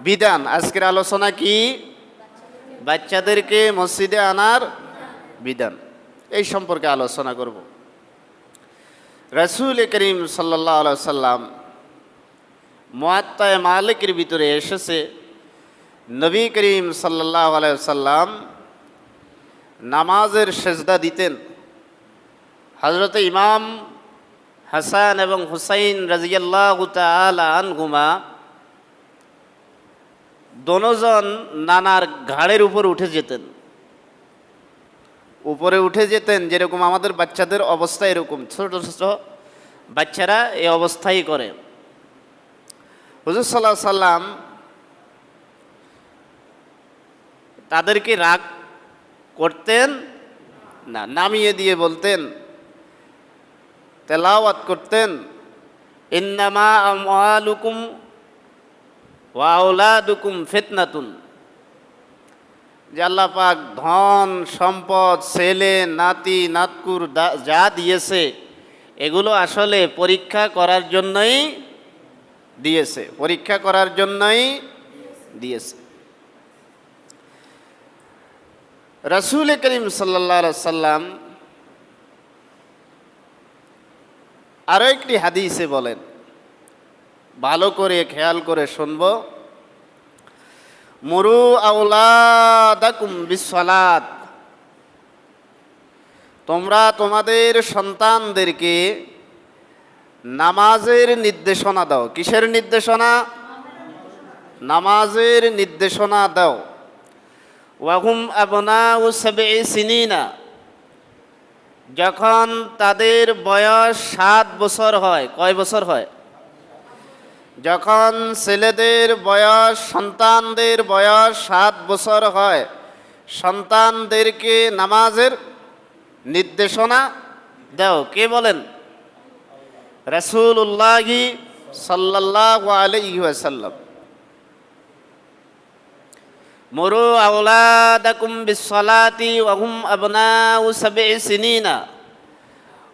বিধান। আজকের আলোচনা কি? বাচ্চাদেরকে মসজিদে আনার বিধান, এই সম্পর্কে আলোচনা করব। রাসূল করিম সাল্লাল্লাহু আলাইহি সাল্লাম মুয়াত্তা মালিকের ভিতরে এসেছে, নবী করিম সাল্লাল্লাহু আলাইহি সাল্লাম নামাজের সেজদা দিতেন। হযরত ইমাম হাসান এবং হুসাইন রাদিয়াল্লাহু তাআলা আনহুমা দোনোজন নানার ঘাড়ের উপর উঠে যেতেন, উপরে উঠে যেতেন। যেরকম আমাদের বাচ্চাদের অবস্থা, এরকম ছোট ছোট বাচ্চারা এই অবস্থাই করে। হুজুর সাল্লাল্লাহু আলাইহি সাল্লাম তাদেরকে রাগ করতেন না, নামিয়ে দিয়ে বলতেন, তেলাওয়াত করতেন, ইন্নামা আমওয়ালুকুম ওয়া আওলাদুকুম ফিতনাতুন, যে আল্লাহ পাক ধন সম্পদ, ছেলে নাতি নাতকুর যা দিয়েছে এগুলো আসলে পরীক্ষা করার জন্যই দিয়েছে, পরীক্ষা করার জন্যই দিয়েছে। রাসূল করিম সাল্লাল্লাহু আলাইহি সাল্লাম আরো একটি হাদিসে বলেন, ভালো করে খেয়াল করে শুনব, মুরু আওলাদাকুম বিসসালাত, তোমরা তোমাদের সন্তানদেরকে নামাজের নির্দেশনা দাও। কিসের নির্দেশনা? নামাজের নির্দেশনা দাও। ওয়াহুম আবনাউ সাবঈ সিনিনা, যখন তাদের বয়স 7 বছর হয়। কয় বছর হয়? যখন ছেলেদের বয়স, সন্তানদের বয়স 7 বছর হয়, সন্তানদেরকে নামাজের নির্দেশনা দাও। কে বলেন? রাসূলুল্লাহ সাল্লাল্লাহু আলাইহি ওয়াসাল্লাম। মুরু আওলাদাকুম বিসসালাতি ওয়া হুম আবনাউ সাবঈ সিনিনা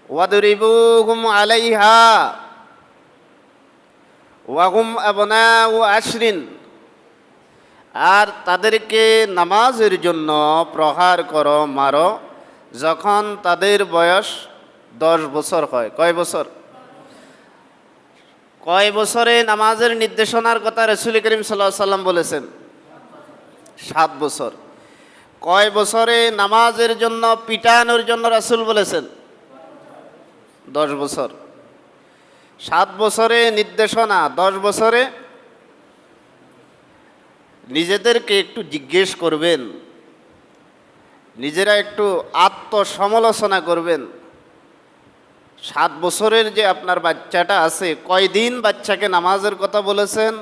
ওয়াদরিবুহুম আলাইহা ওয়া হুম আবনাউ আশরিন, আর তাদেরকে নামাজের জন্য প্রহার করো, মারো, যখন তাদের বয়স 10 বছর হয়। কয় বছর? কয় বছরে নামাজের নির্দেশনার কথা রাসূল করিম সাল্লাল্লাহু আলাইহি সাল্লাম বলেছেন? 7 বছর। কয় বছরে নামাজের জন্য পিটানোর জন্য রাসূল বলেছেন? 10 বছর। 7 বছরে নির্দেশনা, 10 বছরে নিজেদেরকে একটু জিজ্ঞেস করবেন, নিজেরা একটু আত্মসমালোচনা করবেন। 7 বছরের যে আপনার বাচ্চাটা আছে, কয়দিন বাচ্চাকে নামাজের কথা বলেছেন?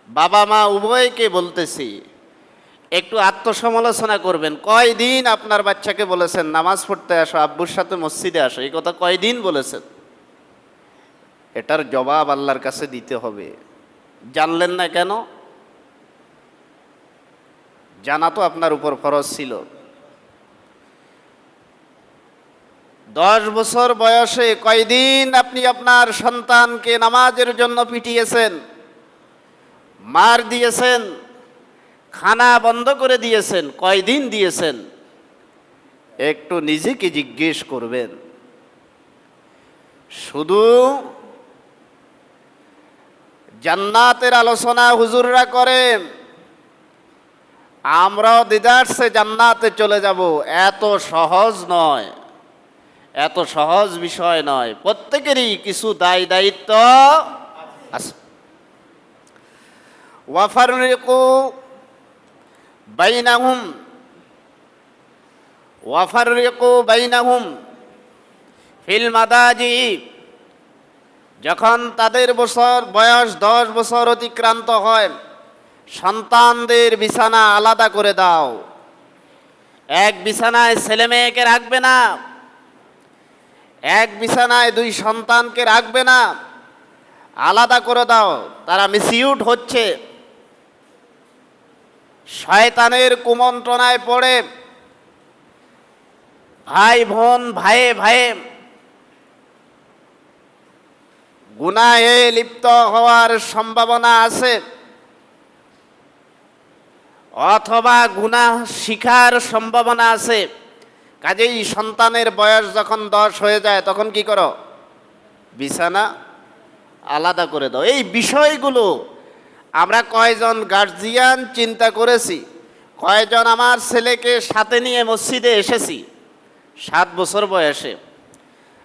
বাবা মা উভয়কে বলতেছি, একটু আত্মসমালোচনা করবেন। কয়দিন আপনার বাচ্চাকে বলেছেন নামাজ পড়তে আসো, আব্বুর সাথে মসজিদে আসো? এই কথা কয়দিন বলেছেন? এটার জবাব আল্লাহর কাছে দিতে হবে। জানলেন না কেন? জানা তো আপনার উপর ফরজ ছিল। 10 বছর বয়সে কয়দিন আপনি আপনার সন্তানকে নামাজের জন্য পিটিয়েছেন, মার দিয়েছেন, খানা বন্ধ করে দিয়েছেন? কয়দিন দিয়েছেন? একটু নিজেকে জিজ্ঞেস করবেন। শুধু জান্নাতের আলোচনা হুজুররা করে, আমরাও দিদারসে জান্নাতে চলে যাব, এত সহজ নয়, এত সহজ বিষয় নয়। প্রত্যেকেরই কিছু দায় দায়িত্ব আছে। ওয়াফাররিকু বাইনাহুম ফিল মাদাজি, যখন তাদের বয়স 10 বছর অতিক্রান্ত হয়, সন্তানদের বিছানা আলাদা করে দাও। এক বিছানায় ছেলে মেয়েকে রাখবে না, এক বিছানায় 2 সন্তানকে রাখবে না, আলাদা করে দাও। তারা মিসইউট হচ্ছে, শয়তানের কুমন্ত্রণায় পড়ে ভাই বোন, ভাইয়ে ভাইয়ে গুনাহে লিপ্ত হওয়ার সম্ভাবনা আছে। অথবা গুনাহ শিখার সম্ভাবনা আছে। কাজেই সন্তানের বয়স যখন 10 হয়ে যায় তখন কি করো? বিছানা আলাদা করে দাও। এই বিষয়গুলো আমরা কয়জন গার্জিয়ান চিন্তা করেছি? কয়জন আমার ছেলেকে সাথে নিয়ে মসজিদে এসেছি 7 বছর বয়সে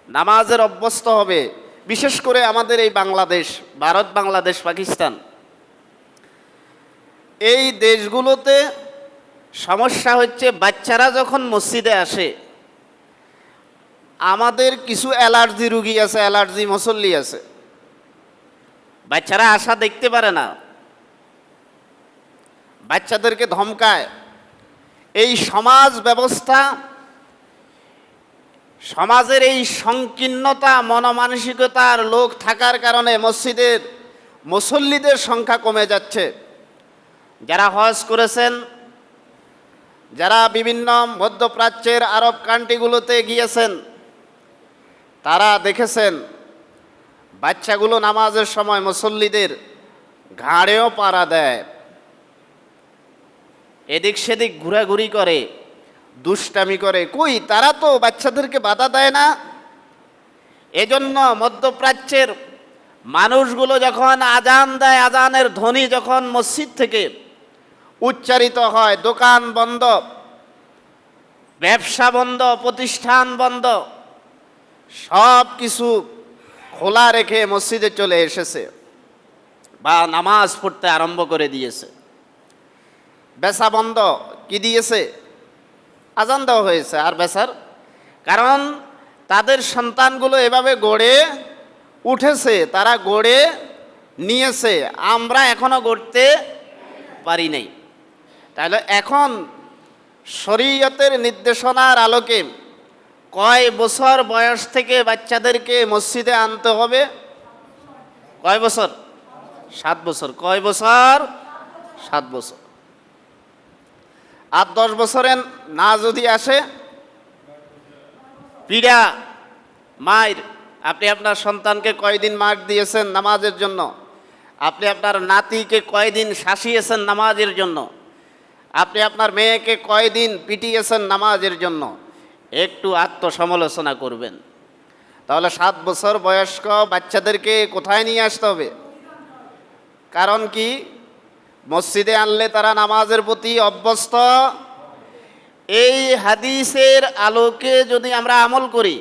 নামাজের অভ্যস্ত হবে? বিশেষ করে আমাদের এই বাংলাদেশ, ভারত, বাংলাদেশ, পাকিস্তান, এই দেশগুলোতে সমস্যা হচ্ছে বাচ্চারা যখন মসজিদে আসে, আমাদের কিছু অ্যালার্জি রুগী আছে, অ্যালার্জি মুসল্লি আছে, বাচ্চারা আসা দেখতে পারে না, বাচ্চাদেরকে ধমকায়। এই সমাজ ব্যবস্থা, সমাজের এই সংকীর্ণতা মনমানসিকতার লোক থাকার কারণে মসজিদের মুসল্লিদের সংখ্যা কমে যাচ্ছে। যারা হজ করেছেন, যারা বিভিন্ন মধ্যপ্রাচ্যের আরব কান্ট্রিগুলোতে গিয়েছেন, তারা দেখেছেন বাচ্চাগুলো নামাজের সময় মুসল্লিদের ঘাড়েও পাড়া দেয়, এদিক সেদিক ঘোরাঘুরি করে, দুষ্টামি করে। কই, তারা তো বাচ্চাদেরকে বাধা দেয় না। এজন্য মধ্যপ্রাচ্যের মানুষগুলো যখন আজান দেয়, আজানের ধ্বনি যখন মসজিদ থেকে উচ্চারিত হয়, দোকান বন্ধ, ব্যবসা বন্ধ, প্রতিষ্ঠান বন্ধ, সব কিছু খোলা রেখে মসজিদে চলে এসেছে বা নামাজ পড়তে আরম্ভ করে দিয়েছে। বেচা বন্ধ, কি দিয়েছে? আজান দেওয়া হয়েছে। আর বেচার কারণ তাদের সন্তানগুলো এভাবে গড়ে উঠেছে, তারা গড়ে নিয়েছে, আমরা এখনো গড়তে পারি নাই। তাহলে এখন শরীয়তের নির্দেশনার আলোকে কয় বছর বয়স থেকে বাচ্চাদেরকে মসজিদে আনতে হবে? কয় বছর? 7 বছর। কয় বছর? 7 বছর। আর 10 বছরে না যদি আসে, পিড়া মায়ের। আপনি আপনার সন্তানকে কয়দিন মার দিয়েছেন নামাজের জন্য? আপনি আপনার নাতিকে কয়দিন শাসিয়েছেন নামাজের জন্য? আপনি আপনার মেয়েকে কয়দিন পিটিয়েছেন নামাজের জন্য? একটু আত্মসমালোচনা করবেন। তাহলে 7 বছর বয়স্ক বাচ্চাদেরকে কোথায় নিয়ে আসতে হবে? কারণ কি? মসজিদে আনলে তারা নামাজের প্রতি অভ্যস্ত। এই হাদিসের আলোকে যদি আমরা আমল করি,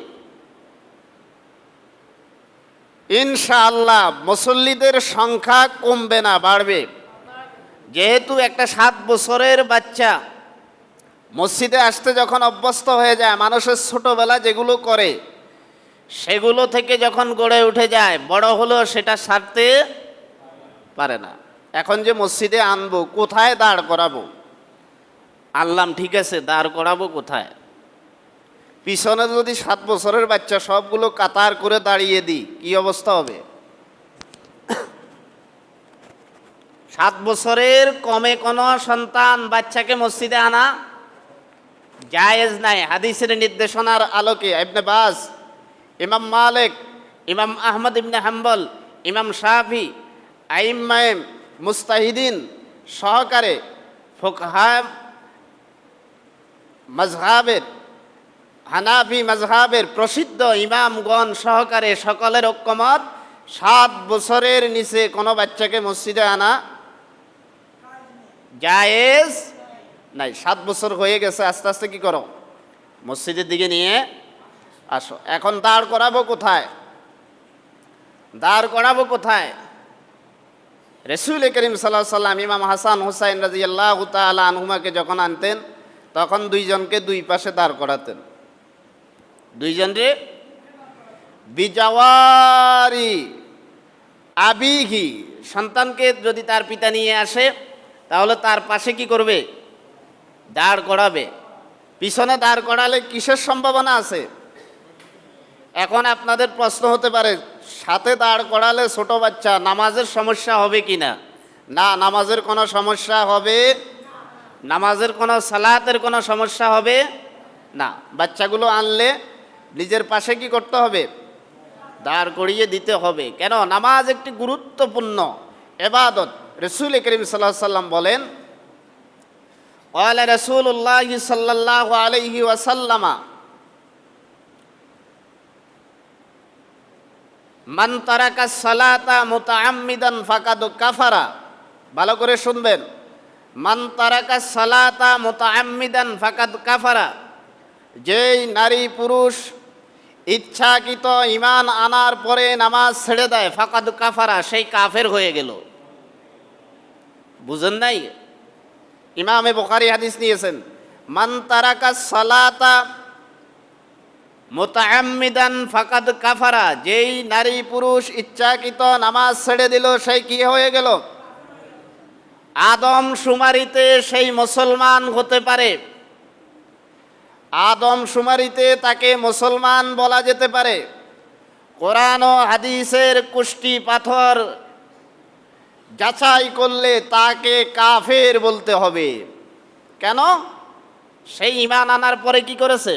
ইনশাআল্লাহ মুসল্লিদের সংখ্যা কমবে না, বাড়বে। যেহেতু একটা 7 বছরের বাচ্চা মসজিদে আসতে যখন অভ্যস্ত হয়ে যায়, মানুষের ছোটবেলা যেগুলো করে সেগুলো থেকে যখন গড়ে উঠে যায়, বড় হলেও সেটা ছাড়তে পারে না। এখন যে মসজিদে আনবো, কোথায় দাঁড় করাবো? আনলাম, ঠিক আছে, দাঁড় করাবো কোথায়? পিছনে যদি 7 বছরের বাচ্চা সবগুলো কাতার করে দাঁড়িয়ে দিই, কি অবস্থা হবে? 7 বছরের কমে কোনো সন্তান বাচ্চাকে মসজিদে আনা জায়েজ নাই হাদিসের নির্দেশনার আলোকে। ইবনে বাজ, ইমাম মালিক, ইমাম আহমদ ইবনে হাম্বল, ইমাম শাফি, আইম্মায়ে মুস্তাহিদিন সহকারে ফুকহা মাজহাবের, হানাফি মাজহাবের প্রসিদ্ধ ইমামগণ সহকারে সকলের ঐক্যমত, 7 বছরের নিচে কোনো বাচ্চাকে মসজিদে আনা জায়েজ নাই। 7 বছর হয়ে গেছে, আস্তে আস্তে কি করো? মসজিদের দিকে নিয়ে আসো। এখন দাঁড় করাবো কোথায়? দাঁড় করাবো কোথায়? রাসূল করিম সাল্লাল্লাহু আলাইহি সাল্লাম ইমাম হাসান হুসাইন রাদিয়াল্লাহু তাআলা আনহুমাকে যখন আনতেন, তখন 2 জনকে 2 পাশে দাঁড় করাতেন। 2 জনরে বিজাওয়ারি আবিহি, সন্তানকে যদি তার পিতা নিয়ে আসে তাহলে তার পাশে কি করবে? দাঁড় করাবে। পিছনে দাঁড় করালে কিসের সম্ভাবনা আছে? এখন আপনাদের প্রশ্ন হতে পারে, সাথে দাঁড় করালে ছোট বাচ্চা, নামাজের সমস্যা হবে কি না? না, নামাজের কোনো সমস্যা হবে, নামাজের কোনো সালাতের কোনো সমস্যা হবে না। বাচ্চাগুলো আনলে নিজের পাশে কি করতে হবে? দাঁড় করিয়ে দিতে হবে। কেন? নামাজ একটি গুরুত্বপূর্ণ ইবাদত। রাসূল করিম সাল্লাল্লাহু আলাইহি সাল্লাম বলেন, ক্বালা রাসূলুল্লাহ সাল্লাল্লাহু আলাইহি ওয়াসাল্লাম মান তারাকা সালাতা মুতাআম্মিদান ফাকাদ কাফারা। ভালো করে শুনবেন, মান তারাকা সালাতা মুতাআম্মিদান ফাকাদ কাফারা। যেই নারী পুরুষ ইচ্ছাকৃত ঈমান আনার পরে নামাজ ছেড়ে দেয়, ফাকাদ কাফারা, সেই কাফের হয়ে গেল। বুঝেন নাই? ইমামে বুখারী হাদিস নিয়েছেন, মান তারাকা সালাতা মুতাআম্মিদান ফাকাদ কাফারা। যেই নারী পুরুষ ইচ্ছাকৃত নামাজ ছেড়ে দিল, সেই কি হয়ে গেল? আদম শুমারিতে সেই মুসলমান হতে পারে, আদম শুমারিতে তাকে মুসলমান বলা যেতে পারে। কোরআন ও হাদিসের কুষ্টি পাথর যাচাই করলে তাকে কাফের বলতে হবে। কেন? সেই ঈমান আনার পরে কি করেছে?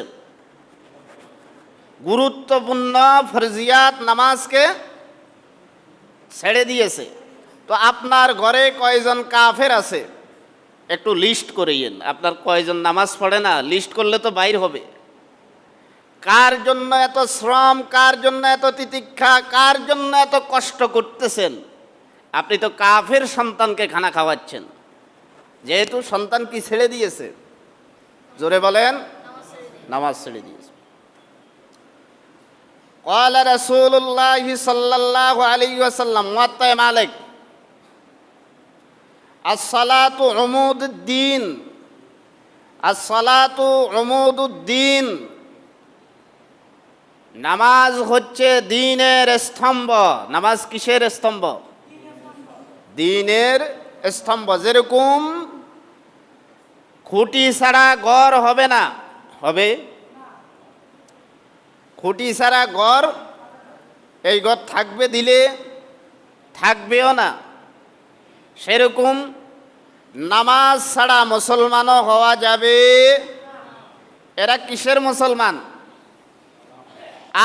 গুরুত্বপূর্ণ ফরজিয়াত নামাজকে ছেড়ে দিয়েছে। তো আপনার ঘরে কয়জন কাফের আছে একটু লিস্ট করেইন। আপনার কয়জন নামাজ পড়ে না, লিস্ট করলে তো বাইর হবে। কার জন্য এত শ্রম, কার জন্য এত তিতিক্ষা, কার জন্য এত কষ্ট করতেছেন? আপনি তো কাফের সন্তানকে খানা খাওয়াচ্ছেন, যেহেতু সন্তান কি ছেড়ে দিয়েছে? জোরে বলেন, নামাজ ছেড়ে দিয়েছে। ক্বালা রাসূলুল্লাহ সাল্লাল্লাহু আলাইহি ওয়াসাল্লাম, মুয়াত্তা মালিক, as-salatu umududdin, as-salatu umududdin। নামাজ হচ্ছে দ্বীনের স্তম্ভ। নামাজ কিসের স্তম্ভ? দ্বীনের স্তম্ভ। যেরকম খুঁটি ছাড়া ঘর হবে না, হবে? খুঁটি ছাড়া ঘর, এই ঘর থাকবে দিলে থাকবেও না। সেরকম নামাজ ছাড়া মুসলমানও হওয়া যাবে। এরা কিসের মুসলমান?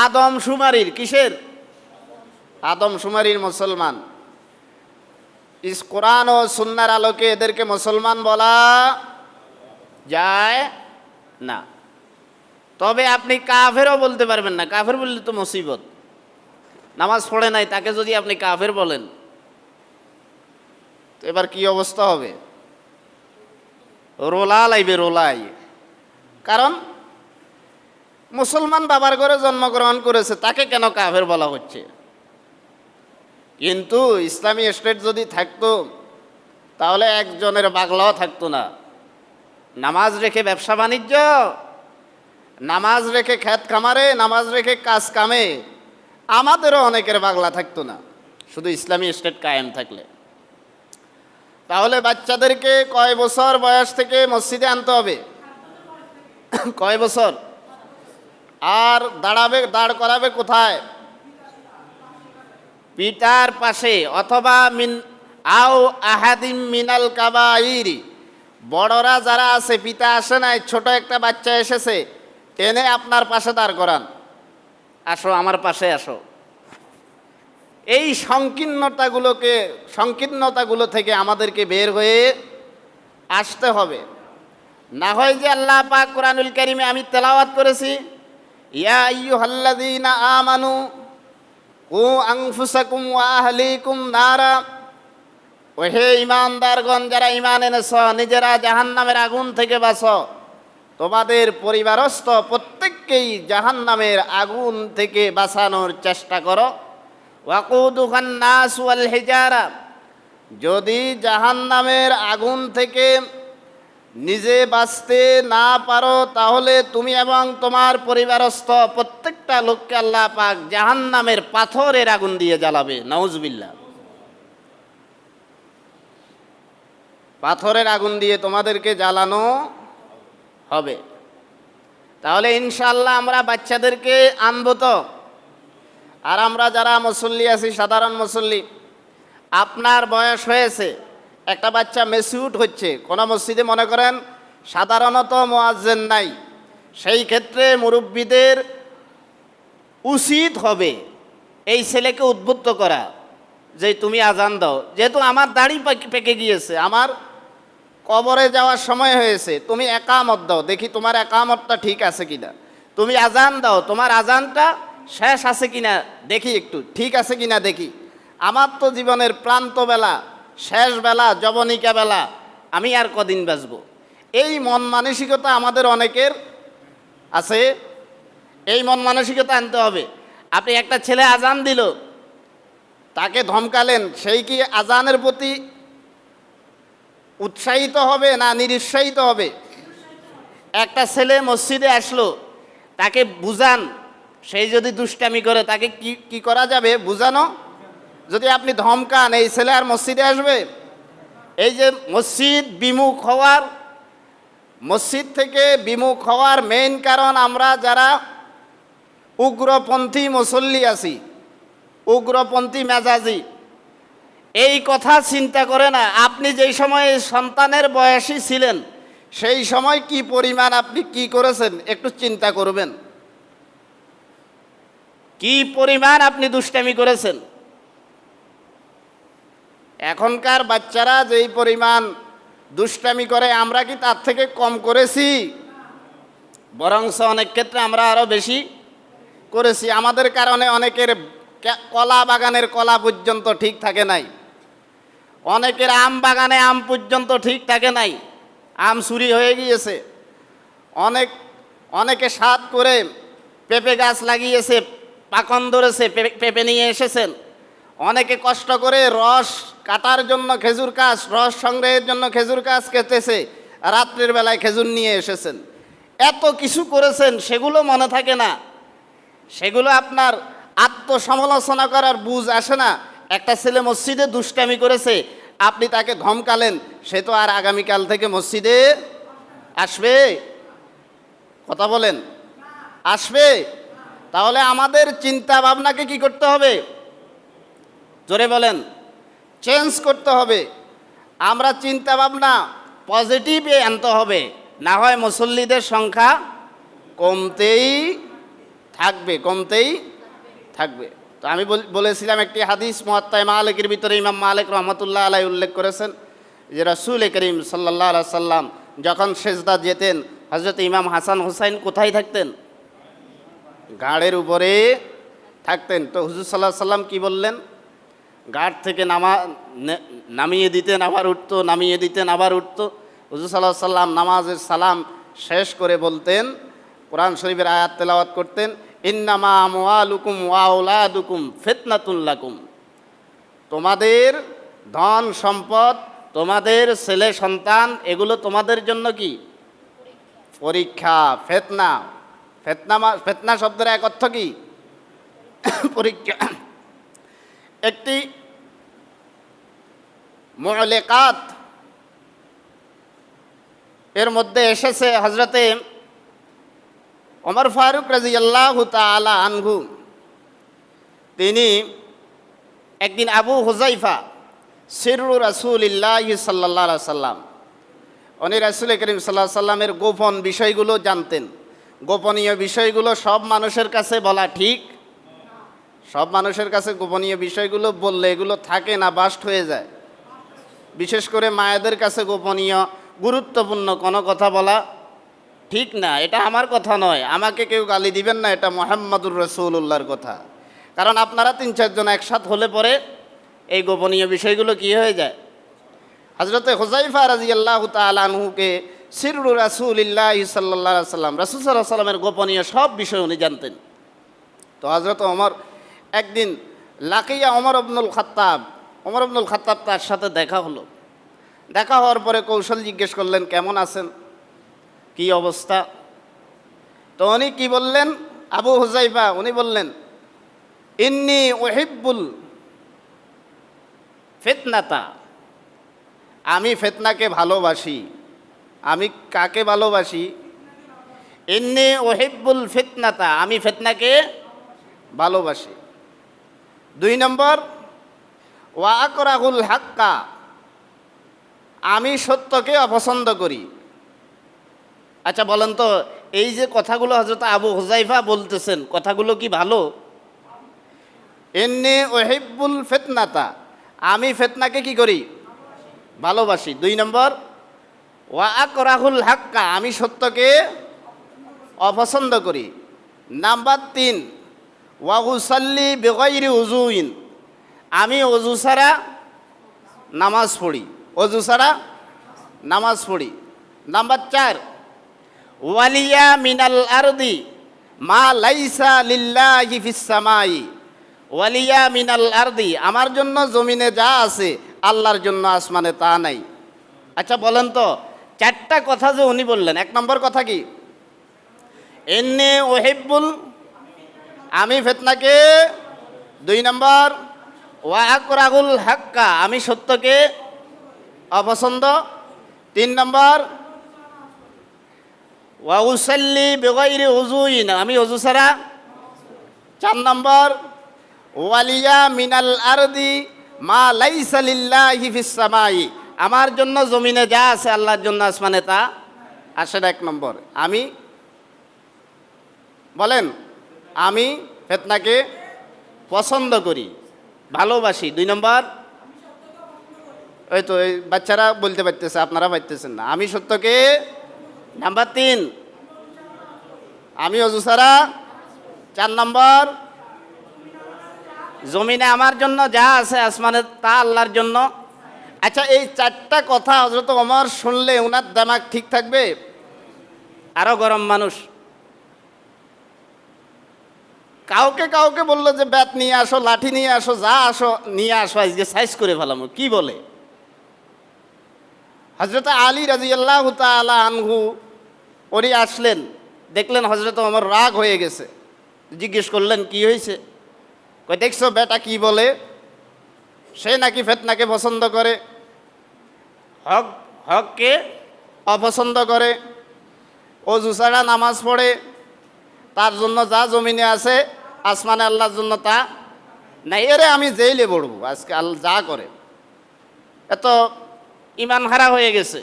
আদম শুমারির। কিসের? আদম শুমারির মুসলমান। ইস কোরআন ও সুন্নাহর আলোকে এদেরকে মুসলমান বলা যায় না। তবে আপনি কাফেরও বলতে পারবেন না। কাফের বললে তো মুসিবত। নামাজ পড়ে নাই তাকে যদি আপনি কাফের বলেন, তো এবার কি অবস্থা হবে? রোলা লাইবে, রোলাই। কারণ মুসলমান বাবার ঘরে জন্মগ্রহণ করেছে, তাকে কেন কাফের বলা হচ্ছে? কিন্তু ইসলামী স্টেট যদি থাকতো, তাহলে একজনের বাগলাও থাকতো না। নামাজ রেখে ব্যবসা বাণিজ্য, নামাজ রেখে খেত খামারে, নামাজ রেখে কাজ কামে আমাদেরও অনেকের বাগলা থাকতো না, শুধু ইসলামী স্টেট কায়েম থাকলে। তাহলে বাচ্চাদেরকে কয় বছর বয়স থেকে মসজিদে আনতে হবে? কয় বছর? আর দাঁড় করাবে কোথায়? পিতার পাশে, অথবা আও আহাদিম মিনাল কাবাইরি। বড়রা যারা আছে, পিতা আসে নাই, ছোট একটা বাচ্চা এসেছে, এনে আপনার পাশে দাঁড় করান। আসো, আমার পাশে আসো। এই সংকীর্ণতাগুলো থেকে আমাদেরকে বের হয়ে আসতে হবে। না হয় যে আল্লাহ পাক কোরআনুল কারীমে আমি তেলাওয়াত করেছি, ইয়া আইয়ুহাল্লাযীনা আমানু কু আনফুসাকুম ওয়া আহলিকুম নারা। ও হে ঈমানদারগণ, যারা ঈমান এনেছ, নিজেরা জাহান্নামের আগুন থেকে বাঁচো, তোমাদের পরিবারস্থ প্রত্যেককেই জাহান্নামের আগুন থেকে বাঁচানোর চেষ্টা করো। ওয়াকুদুহান নাস ওয়াল হিজারা। যদি জাহান্নামের আগুন থেকে নিজে বাঁচতে না পারো, তাহলে তুমি এবং তোমার পরিবারস্থ প্রত্যেকটা লোককে আল্লাহ পাক জাহান্নামের পাথরের আগুন দিয়ে জ্বালাবে। নাউজুবিল্লাহ। পাথরের আগুন দিয়ে তোমাদেরকে জ্বালানো হবে। তাহলে ইনশাআল্লাহ আমরা বাচ্চাদেরকে আনবো তো। আর আমরা যারা মুসল্লি আছি, সাধারণ মুসল্লি, আপনার বয়স হয়েছে, একটা বাচ্চা মেচিউর হচ্ছে, কোনো মসজিদে মনে করেন সাধারণত মুয়াজ্জিন নাই, সেই ক্ষেত্রে মুরব্বীদের উচিত হবে এই ছেলেকে উদ্বুদ্ধ করা যে তুমি আজান দাও। যেহেতু আমার দাড়ি পেকে গিয়েছে, আমার কবরে যাওয়ার সময় হয়েছে, তুমি একামত দাও, দেখি তোমার একামতটা ঠিক আছে কিনা। তুমি আজান দাও, তোমার আজানটা শেষ আছে কিনা দেখি, একটু ঠিক আছে কিনা দেখি। আমার তো জীবনের প্রান্ত বেলা, শেষ বেলা, যবনিকা বেলা, আমি আর কদিন বাঁচব। এই মন মানসিকতা আমাদের অনেকের আছে। এই মন মানসিকতা আনতে হবে। আপনি একটা ছেলে আজান দিল, তাকে ধমকালেন, সেই কি আজানের প্রতি উৎসাহিত হবে না নিরুৎসাহিত হবে? একটা ছেলে মসজিদে আসলো, তাকে বুঝান, সেই যদি দুষ্টামি করে তাকে কি করা যাবে? বুঝানো। যদি আপনি ধমকান, এই ছেলে আর মসজিদে আসবে? এই যে মসজিদ থেকে বিমুখ হওয়ার মেইন কারণ, আমরা যারা উগ্রপন্থী মুসল্লি আছি, উগ্রপন্থী মেজাজি, এই কথা চিন্তা করে না। আপনি যেই সময় সন্তানের বয়সী ছিলেন, সেই সময় কি পরিমাণ আপনি কি করেছেন একটু চিন্তা করবেন। কি পরিমাণ আপনি দুষ্টামি করেছেন। এখনকার বাচ্চারা যেই পরিমাণ দুষ্টামি করে, আমরা কি তার থেকে কম করেছি? বরংস অনেক ক্ষেত্রে আমরা আরো বেশি করেছি। আমাদের কারণে অনেকের কলা বাগানের কলা পর্যন্ত ঠিক থাকে নাই, অনেকের আম বাগানে আম পর্যন্ত ঠিক থাকে নাই, আম চুরি হয়ে গিয়েছে। অনেকে সাত করে পেঁপে গাছ লাগিয়েছে, পাকন ধরেছে, পেঁপে নিয়ে এসেছেন। অনেকে কষ্ট করে রস কাটার জন্য খেজুর গাছ, রস সংগ্রহের জন্য খেজুর গাছ কেটেছে, রাত্রের বেলায় খেজুর নিয়ে এসেছেন। এত কিছু করেছেন, সেগুলো মনে থাকে না। সেগুলো আপনার আত্মসমালোচনা করার বুঝ আসে না। একটা ছেলে মসজিদে দুষ্টামি করেছে, আপনি তাকে ধমকালেন, সে তো আর আগামীকাল থেকে মসজিদে আসবে? কথা বলেন, আসবে? তাহলে আমাদের চিন্তা ভাবনাকে কি করতে হবে? জোরে বলেন, চেঞ্জ করতে হবে। আমরা চিন্তা ভাবনা পজিটিভে আনতে হবে, না হয় মুসল্লিদের সংখ্যা কমতেই থাকবে। তো আমি বলেছিলাম, একটি হাদিস মুয়াত্তা মালিকের ভিতরে ইমাম মালিক রহমতুল্লাহ আলাই উল্লেখ করেছেন যে রাসূল করিম সাল্লাল্লাহু আলাইহি সাল্লাম যখন সেজদা যেতেন, হযরত ইমাম হাসান হুসাইন কোথায় থাকতেন? গাড়ের উপরে থাকতেন। তো হুজুর সাল্লাল্লাহু আলাইহি সাল্লাম কি বললেন? গাড় থেকে নামিয়ে দিতেন, আবার উঠতো, নামিয়ে দিতেন, আবার উঠতো। হুজুর সাল্লাল্লাহু আলাইহি সাল্লাম নামাজের সালাম শেষ করে বলতেন, কোরআন শরীফের আয়াত তেলাওয়াত করতেন, ইন্নামা আমওয়ালুকুম ওয়া আওলাদুকুম ফিতনাতুল লাকুম। তোমাদের ধন সম্পদ, তোমাদের ছেলে সন্তান, এগুলো তোমাদের জন্য কি? পরীক্ষা, ফিতনা। ফিতনা শব্দের এক অর্থ কি? পরীক্ষা। একটি মুআলিকাত এর মধ্যে এসেছে, হযরতে ওমর ফারুক রাদিয়াল্লাহু তাআলা আনহু, তিনি একদিন আবু হুযাইফা সিররু রাসূলিল্লাহি সাল্লাল্লাহু আলাইহি সাল্লাম, উনি রাসূল করিম সাল্লাল্লাহু আলাইহি সাল্লামের গোপন বিষয়গুলো জানতেন। গোপনীয় বিষয়গুলো সব মানুষের কাছে বলা ঠিক, সব মানুষের কাছে গোপনীয় বিষয়গুলো বললে এগুলো থাকে না, বাস্ট হয়ে যায়। বিশেষ করে মায়েদের কাছে গোপনীয় গুরুত্বপূর্ণ কোনো কথা বলা ঠিক না। এটা আমার কথা নয়, আমাকে কেউ গালি দিবেন না, এটা মুহাম্মাদুর রাসূলুল্লাহর কথা। কারণ আপনারা ৩-৪ জন একসাথ হলে পরে এই গোপনীয় বিষয়গুলো কি হয়ে যায়। হযরতে হুযাইফা রাদিয়াল্লাহু তাআলা আনহুকে সিররু রাসূলিল্লাহি সাল্লাল্লাহু আলাইহি সাল্লাম, রাসূল সাল্লাল্লাহু আলাইহি সাল্লামের গোপনীয় সব বিষয় উনি জানতেন। তো হযরত ওমর একদিন লাকিয়া ওমর ইবনুল খাত্তাব তার সাথে দেখা হলো। দেখা হওয়ার পরে কৌশল জিজ্ঞেস করলেন, কেমন আছেন, কি অবস্থা? তো উনি কি বললেন? আবু হুযাইফা উনি বললেন, ইন্নী উহিব্বুল ফিতনাতা, আমি ফিতনাকে ভালোবাসি। আমি কাকে ভালোবাসি? ইন্নী উহিব্বুল ফিতনাতা, আমি ফিতনাকে ভালোবাসি। ২ নম্বর, ওয়া আকরাহুল হাক্কা, আমি সত্যকে অপছন্দ করি। আচ্ছা বলেন তো, এই যে কথাগুলো হযরত আবু হুযাইফা বলতেছেন, কথাগুলো কি ভালো? ইন্নী উহিব্বুল ফিতনাতা, আমি ফিতনাকে কি করি? ভালোবাসি। ২ নম্বর, ওয়া আকরাহুল হাক্কা, আমি সত্যকে অপছন্দ করি। নাম্বার 3, ওয়া উসাল্লি বিগাইরি উযুইন, আমি অজু ছাড়া নামাজ পড়ি, অজু ছাড়া নামাজ পড়ি। নাম্বার 4, ওয়ালিয়া মিনাল আরদি মা লাইসা লিল্লাহি ফিস সামাই, ওয়ালিয়া মিনাল আরদি, আমার জন্য জমিনে যা আছে আল্লাহর জন্য আসমানে তা নাই। আচ্ছা বলেন তো, 4টা কথা যে উনি বললেন, 1 নম্বর কথা কি? এন্নে ওহিব্বুল, আমি ফিতনাকে। 2 নম্বর, ওয়া আকরাহুল হাক্কা, আমি সত্যকে অপছন্দ। 3 নম্বর, ওয়া উসাল্লি বিগাইরি উযুইন, আমি অজু ছাড়া। 4 নম্বর, ওয়ালিয়া মিনাল আরদি মা লাইসা লিল্লাহি ফিস সামাই, আমার জন্য জমিনে যা আছে আল্লাহর জন্য আসমানে তা আসে। 1 নম্বর, আমি বলেন আমি ফিতনাকে পছন্দ করি, ভালোবাসি। 2 নম্বর, ওই তো এই বাচ্চারা বলতে পারতেছে, আপনারা পারতেছেন না। আমি সত্যকে। নাম্বার 3, আমি অজু ছাড়া। 4 নম্বর, জমিনে আমার জন্য যা আছে আসমানে তা আল্লাহর জন্য। আচ্ছা, এই 4টা কথা হযরত ওমর শুনলে ওনার দিমাগ ঠিক থাকবে? আরো গরম মানুষ। কাউকে কাউকে বললো যে ব্যাট নিয়ে আসো, লাঠি নিয়ে আসো, যা আসো নিয়ে আসো, আজকে সাইজ করে ফেলাম। কি বলে? হযরত আলী রাদিয়াল্লাহু তাআলা আনহু উনি আসলেন, দেখলেন হযরত ওমর রাগ হয়ে গেছে। জিজ্ঞেস করলেন কি হয়েছে? কই দেখছো বেটা কি বলে, সে নাকি ফিতনাকে পছন্দ করে, হককে অপছন্দ করে, অজু ছাড়া নামাজ পড়ে, তার জন্য যা জমিনে আছে আসমানে আল্লাহর জন্য তা নাই। এরে আমি জেইলে পড়বো আজকে আল্লাহ যা করে। এত ইমান হারা হয়ে গেছে।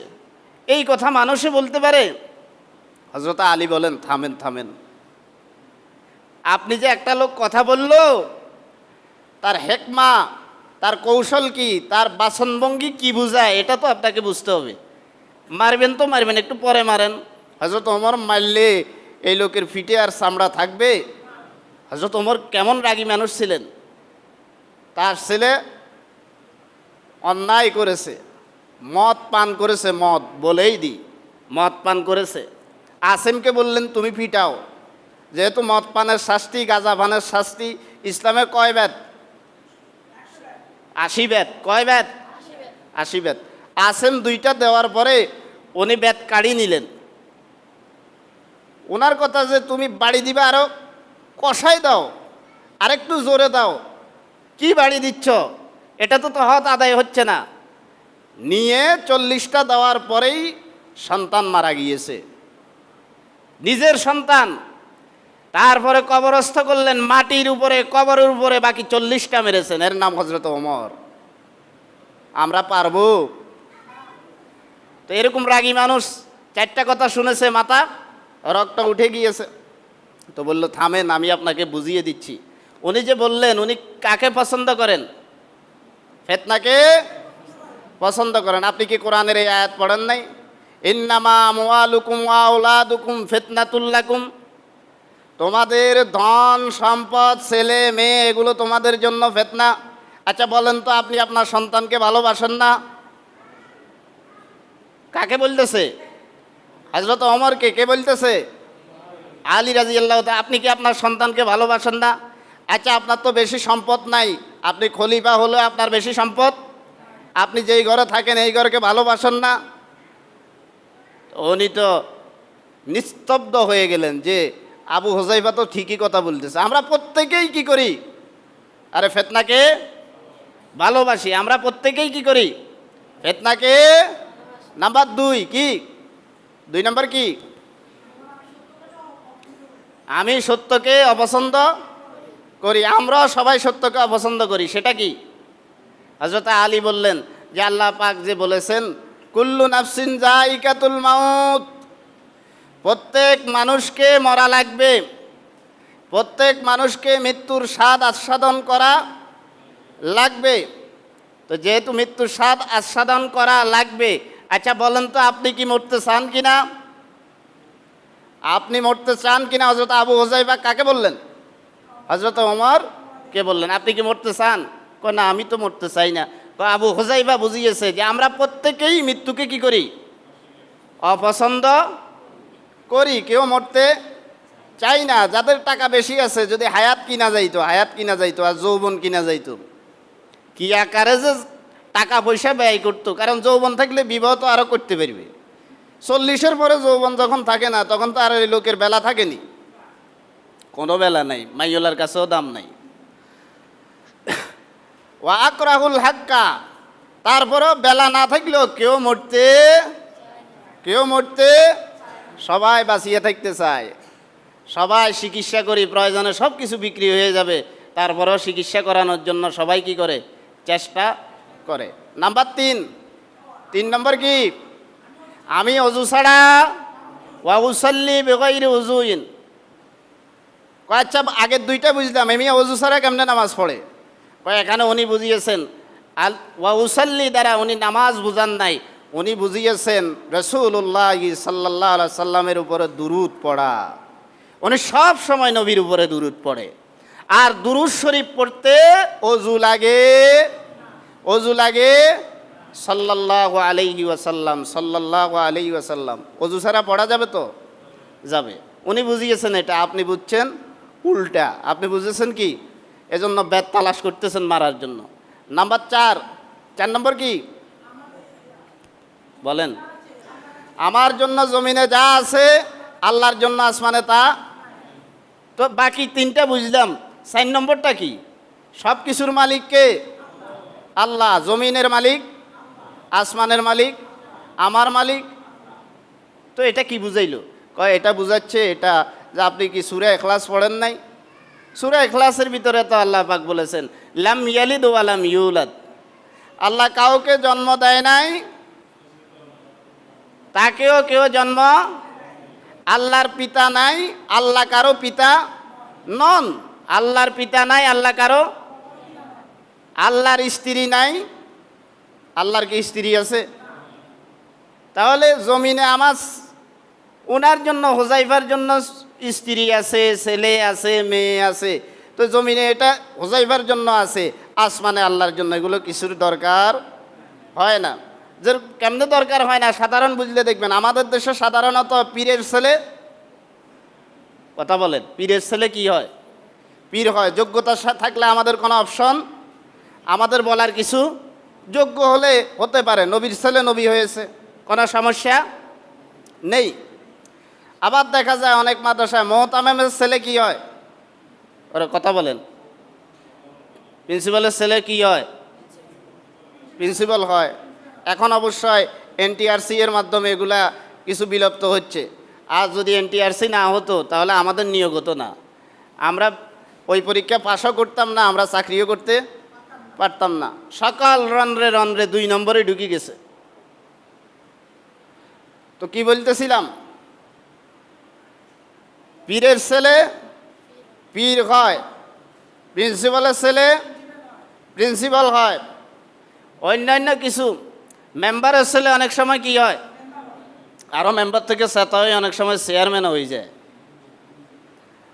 এই কথা মানুষে বলতে পারে? হযরত আলী বলেন থামেন থামেন, আপনি যে একটা লোক কথা বলল, তার হেকমা, তার কৌশল কি, তার বাচনভঙ্গি কি বুঝায়, এটা তো আপনাকে বুঝতে হবে। মারবেন তো মারবেন, একটু পরে মারেন। হযরত ওমর মারলে এই লোকের ফিটে আর চামড়া থাকবে? হযরত ওমর কেমন রাগী মানুষ ছিলেন। তার ছেলে অন্যায় করেছে, মদ পান করেছে, মদ বলেই দিই, মদ পান করেছে। আসেমকে বললেন তুমি ফিটাও, যেহেতু মদ পানের শাস্তি, গাঁজা পানের শাস্তি ইসলামে কয় বেত? 80 বেত। কয় বেত? 80 বেত। আসেম 2টা দেওয়ার পরে উনি বেত কাড়ি নিলেন। ওনার কথা যে তুমি বাড়ি দিবে, আরো কষাই দাও, আরেকটু জোরে দাও, কি বাড়ি দিচ্ছ, এটা তো হদ আদায় হচ্ছে না। নিয়ে 40টা দেওয়ার পরেই সন্তান মারা গিয়েছে, নিজের সন্তান। তারপরে কবরস্থ করলেন মাটির উপরে, কবরের উপরে বাকি 40টা মেরেছেন। এর নাম হযরত ওমর। আমরা পারবো? তো এরকম রাগী মানুষ 4টা কথা শুনেছে, মাথা রক্ত উঠে গিয়েছে। তো বলল থামেন, আমি আপনাকে বুঝিয়ে দিচ্ছি। উনি যে বললেন উনি কাকে পছন্দ করেন? ফিতনাকে পছন্দ করেন। আপনি কি কোরআনের এই আয়াত পড়েন নাই? ইন্নামা আমওয়ালুকুম ওয়া আওলাদুকুম ফিতনাতুল লাকুম, তোমাদের ধন সম্পদ, ছেলে মেয়ে, এগুলো তোমাদের জন্য ফিতনা। আচ্ছা বলেন তো, আপনি আপনার সন্তানকে ভালোবাসেন না? কাকে বলতেছে? হযরত ওমরকে। কে বলতেছে? আলী রাদিয়াল্লাহু তাআলা। আপনি কি আপনার সন্তানকে ভালোবাসেন না? আচ্ছা আপনার তো বেশি সম্পদ নাই, আপনি খলিফা হলেও আপনার বেশি সম্পদ, আপনি যেই ঘরে থাকেন এই ঘরকে ভালোবাসেন না? উনি তো নিস্তব্ধ হয়ে গেলেন যে আবু হুযায়ফা তো ঠিকই কথা বলতেছে। আমরা প্রত্যেকেই কি করি? আরে ফিতনাকে ভালোবাসি। আমরা প্রত্যেকেই কি করি? ফিতনাকে। নাম্বার 2 কি? 2 নম্বর কি? আমি সত্যকে অপছন্দ করি। আমরাও সবাই সত্যকে অপছন্দ করি। সেটা কি? হযরত আলী বললেন যে আল্লাহ পাক যে বলেছেন কুল্লু নাফসিন যায়িকাতুল মাউত, প্রত্যেক মানুষকে মরা লাগবে, প্রত্যেক মানুষকে মৃত্যুর স্বাদ আস্বাদন করা লাগবে। তো যেহেতু মৃত্যুর স্বাদ আস্বাদন করা লাগবে, আচ্ছা বলেন তো, আপনি কি মরতে চান কিনা? আপনি মরতে চান কিনা? হযরত আবু হুযায়ফা কাকে বললেন? হযরত ওমর কে বললেন, আপনি কি মরতে চান? কয় না, আমি তো মরতে চাই না। তো আবু হুযায়ফা বুঝিয়েছে যে আমরা প্রত্যেকেই মৃত্যুকে কি করি? অপছন্দ করি, কেউ মরতে চাই না। যাদের টাকা বেশি আছে, যদি হায়াত কিনা যাইতো আর যৌবন কিনা যাইতো, কি আকারে যে টাকা পয়সা ব্যয় করতো। কারণ যৌবন থাকলে বিবাহ তো আরও করতে পারবে। 40-এর পরে যৌবন যখন থাকে না, তখন তো আর এই লোকের বেলা থাকেনি, কোনো বেলা নাই, মাইওলার কাছেও দাম নাই। ওয়া আকরাহুল হাক্কা, তারপরেও বেলা না থাকলেও কেউ মরতে সবাই বাঁচিয়ে থাকতে চায়। সবাই চিকিৎসা করি, প্রয়োজনে সব কিছু বিক্রি হয়ে যাবে, তারপরেও চিকিৎসা করানোর জন্য সবাই কি করে? চেষ্টা করে। নাম্বার 3 নম্বর কি? আমি অজু ছাড়া ওয়া উসাল্লি বিগাইরি উযুইন। আচ্ছা, আগের দুইটা বুঝলাম, আমি অজু ছাড়া কেমনে নামাজ পড়ে? এখানে উনি বুঝিয়েছেন আল ওয়া উসাল্লি দ্বারা উনি নামাজ বুঝান নাই, উনি বুঝিয়েছেন রাসূলুল্লাহ সাল্লাল্লাহু আলাইহি সাল্লামের উপরে দুরূদ পড়া। উনি সব সময় নবীর উপরে দুরূদ পড়ে। আর দুরূদ শরীফ পড়তে অজু লাগে সাল্লাল্লাহু আলাইহি ওয়াসাল্লাম। অজু ছাড়া পড়া যাবে তো? যাবে। উনি বুঝিয়েছেন এটা, আপনি বুঝছেন উল্টা। আপনি বুঝেছেন কি? এজন্য বেদ তালাশ করতেছেন মারার জন্য। নাম্বার 4 নম্বর কি বলেন? আমার জন্য জমিনে যা আছে, আল্লাহর জন্য আসমানে তা। তো বাকি 3টা বুঝলাম, 4 নম্বরটা কি? সব কিছুর মালিক কে? আল্লাহ। জমিনের মালিক, আসমানের মালিক, আমার মালিক। তো এটা কি বুঝাইলো? কয় এটা বুঝাচ্ছে এটা যে আপনি কি সূরা ইখলাস পড়েন নাই? সূরা ইখলাসের ভিতরে তো আল্লাহ পাক বলেছেন লাম ইয়ালিদ ওয়া লাম ইউলাদ। আল্লাহ কাউকে জন্ম দেয় নাই, তাকেও কেউ জন্ম। আল্লাহর পিতা নাই, আল্লাহ কারো পিতা নন। আল্লাহর পিতা নাই, আল্লাহ কারো। আল্লাহর স্ত্রী নাই, আল্লাহর কি স্ত্রী আছে? তাহলে জমিনে আমার ওনার জন্য, হুযায়ফার জন্য স্ত্রী আছে, ছেলে আছে, মেয়ে আছে। তো জমিনে এটা হুযায়ফার জন্য আছে, আসমানে আল্লাহর জন্য এগুলো কিছুর দরকার হয় না। যে কেমনে দরকার হয় না, সাধারণ বুঝলে দেখবেন আমাদের দেশে সাধারণত পীরের ছেলে, কথা বলেন, পীরের ছেলে কি হয়? পীর হয়। যোগ্যতা থাকলে আমাদের কোনো অপশন, আমাদের বলার কিছু, যোগ্য হলে হতে পারে। নবীর ছেলে নবী হয়েছে, কোনো সমস্যা নেই। আবার দেখা যায় অনেক মাদ্রাসায় মোহতামেমের ছেলে কি হয়? ওরা কথা বলেন, প্রিন্সিপালের ছেলে কি হয়? প্রিন্সিপাল হয়। এখন অবশ্যই এনটিআরসি এর মাধ্যমে এগুলা কিছু বিলুপ্ত হচ্ছে। আর যদি এনটিআরসি না হতো তাহলে আমাদের নিয়োগ হতো না, আমরা ওই পরীক্ষা পাশও করতাম না, আমরা চাকরিও করতে পারতাম না। সকাল রন্ধ্রে 2 নম্বরে ঢুকে গেছে। তো কি বলতেছিলাম? পীরের ছেলে পীর হয়, প্রিন্সিপালের ছেলে প্রিন্সিপাল হয়। অন্যান্য কিছু মেম্বারের ছেলে অনেক সময় কি হয়? আরও মেম্বার থেকে সেটা হয়ে অনেক সময় চেয়ারম্যানও হয়ে যায়,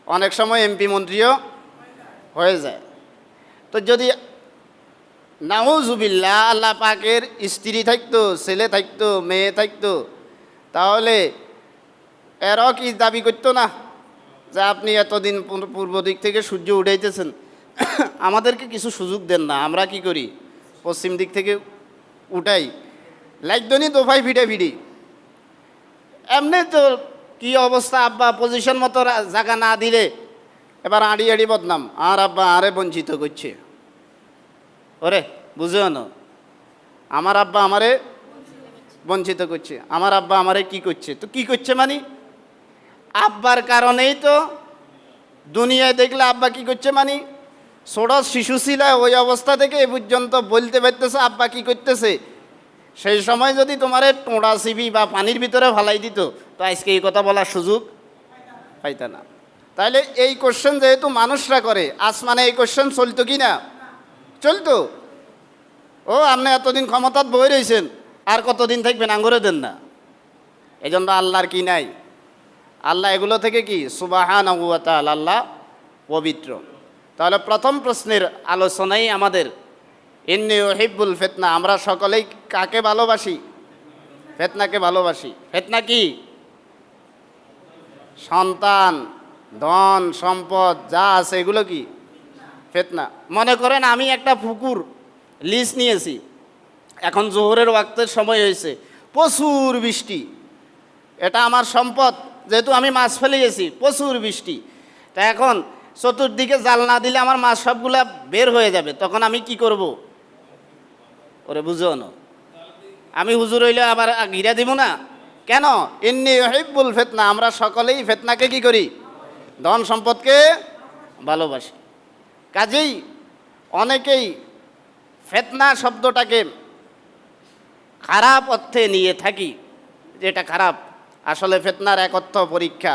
অনেক সময় এমপি মন্ত্রীও হয়ে যায়। তো যদি নাউজুবিল্লাহ আল্লাহ পাকের স্ত্রী থাকতো, ছেলে থাকতো, মেয়ে থাকতো, তাহলে এরাও কি দাবি করতো না যে আপনি এতদিন পূর্ব দিক থেকে সূর্য উঠাইতেছেন, আমাদেরকে কিছু সুযোগ দেন না, আমরা কি করি পশ্চিম দিক থেকে উঠাই। লাইকদনি দোফাই ভিড়ি এমনি তো কি অবস্থা, আব্বা পজিশন মতো জায়গা না দিলে এবার আড়ি বদনাম, আর আব্বা আরে বঞ্চিত করছে। ওরে বুঝেও না, আমার আব্বা আমারে বঞ্চিত করছে, আমার আব্বা আমারে কি করছে। তো কি করছে মানে আব্বার কারণেই তো দুনিয়ায় দেখলে আব্বা কি করছে মানে ছোট শিশু ছিল ওই অবস্থা থেকে এ পর্যন্ত বলতে পারতেছে আব্বা কি করতেছে। সেই সময় যদি তোমার টোঁড়া সিবি বা পানির ভিতরে ফালাই দিত তো আজকে এই কথা বলার সুযোগ পাইত না। তাহলে এই কোশ্চেন যেহেতু মানুষরা করে, আসমানে এই কোশ্চেন চলতো কি না? চলতো। ও আপনি এতদিন ক্ষমতাত বই রয়েছেন, আর কতদিন থাকবেন আঙ্গুরে দেন না। এই জন্য আল্লাহর কি নাই, আল্লাহ এগুলো থেকে কি সুবহানাহু ওয়া তাআলা, আল্লাহ পবিত্র। তাহলে প্রথম প্রশ্নের আলোচনাই আমাদের ইন্নী উহিব্বুল ফিতনা, আমরা সকলেই কাকে ভালোবাসি? ফিতনাকে ভালোবাসি। ফিতনা কি? সন্তান, ধন সম্পদ যা আছে এগুলো কি ফিতনা। মনে করেন আমি একটা পুকুর লিজ নিয়েছি, এখন জোহরের ওয়াক্তের সময় হয়েছে, প্রচুর বৃষ্টি, এটা আমার সম্পদ, যেহেতু আমি মাছ ফেলে গেছি, প্রচুর বৃষ্টি, তা এখন চতুর্দিকে জাল না দিলে আমার মাছ সবগুলা বের হয়ে যাবে, তখন আমি কি করব? ওরে বুঝো না, আমি হুজুর হইলে আবার ঘিরা দিব না কেন? ইন্নী উহিব্বুল ফিতনা, আমরা সকলেই ফিতনাকে কি করি? ধন সম্পদকে ভালোবাসি। কাজেই অনেকেই ফিতনা শব্দটাকে খারাপ অর্থে নিয়ে থাকি, যেটা খারাপ। আসলে ফিতনার এক অর্থ পরীক্ষা।